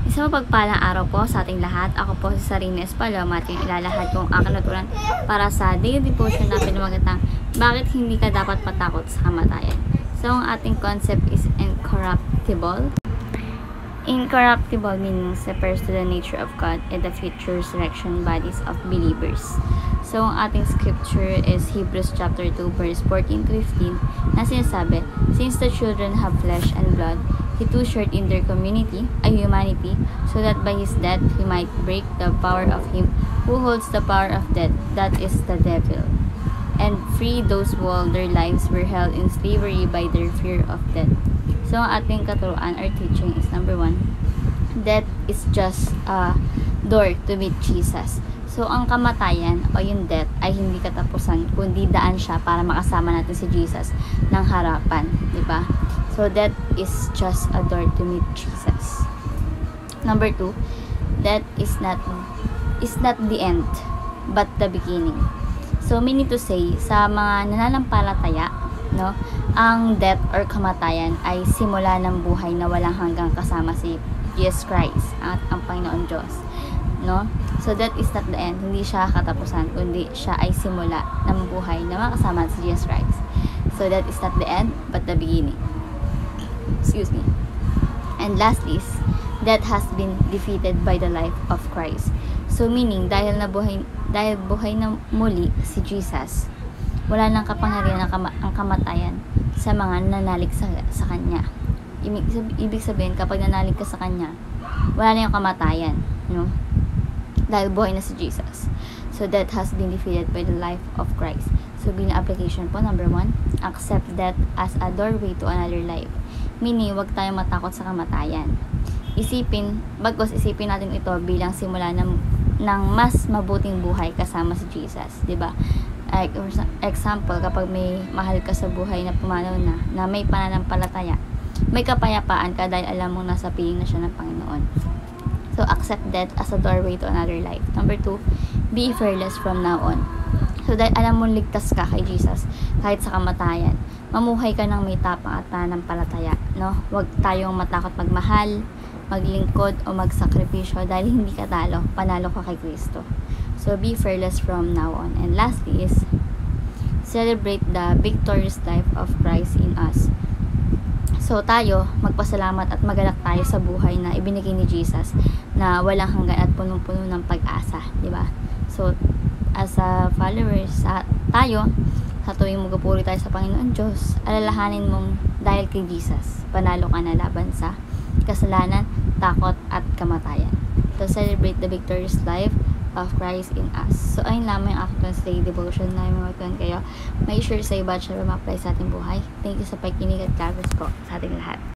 Isang mapagpalang araw po sa ating lahat. Ako po si Sarina Espaloma at yung ilalahad kong aking naturan para sa daily devotion na pinamagatang bakit hindi ka dapat matakot sa kamatayan. So, ang ating concept is incorruptible. Incorruptible means refers to the nature of God and the future resurrection bodies of believers. So, ang ating scripture is Hebrews chapter 2 verse 14 to 15 na sinasabi, since the children have flesh and blood, he too shared in their humanity, so that by his death he might break the power of him who holds the power of death, that is the devil, and free those who all their lives were held in slavery by their fear of death. So, ang ating katuruan or teaching is number 1, death is just a door to meet Jesus. So, ang kamatayan o yung death ay hindi katapusan, kundi daan siya para makasama natin si Jesus ng harapan, di ba? So, death is just a door to meet Jesus. Number 2, death is not the end, but the beginning. So, meaning to say, sa mga nananampalataya, no, ang death or kamatayan ay simula ng buhay na walang hanggang kasama si Jesus Christ at ang Panginoon Diyos, no? So, that is not the end. Hindi siya katapusan, kundi siya ay simula ng buhay na makasama si Jesus Christ. So, that is not the end, but the beginning. Excuse me. And lastly, death has been defeated by the life of Christ. So, meaning, dahil buhay na muli si Jesus, wala nang kapangyarihan ang kamatayan sa mga nanalig sa Kanya. Ibig sabihin, kapag nanalig ka sa Kanya, wala na yung kamatayan, no? Dahil buhay na si Jesus. So, death has been defeated by the life of Christ. So, bilang application po, number 1, accept death as a doorway to another life. Meaning, huwag tayong matakot sa kamatayan. Isipin natin ito bilang simula ng mas mabuting buhay kasama si Jesus, 'di ba? Like, example, kapag may mahal ka sa buhay na pumanaw na may pananampalataya, may kapayapaan ka dahil alam mong nasa piling na siya ng Panginoon. So, accept death as a doorway to another life. Number 2, be fearless from now on. So, dahil alam mong ligtas ka kay Jesus, kahit sa kamatayan, mamuhay ka ng may tapang at pananampalataya, no? Huwag tayong matakot magmahal, maglingkod, o magsakripisyo dahil hindi ka panalo ka kay Kristo. So, be fearless from now on. And lastly is, celebrate the victorious life of Christ in us. So, tayo, magpasalamat at magalak tayo sa buhay na ibinigay ni Jesus na walang hanggan at punong-puno ng pag-asa, di ba? So, as a followers, tayo, sa tuwing magpupuri tayo sa Panginoon Diyos, alalahanin mong dahil kay Jesus, panalo ka na laban sa kasalanan, takot, at kamatayan. So, celebrate the victorious life of Christ in us. So, ayun lamang yung aking daily devotion na matutunan kayo. May share sa iba at syempre ma-apply sa ating buhay. Thank you sa pagkinig at God bless po sa ating lahat.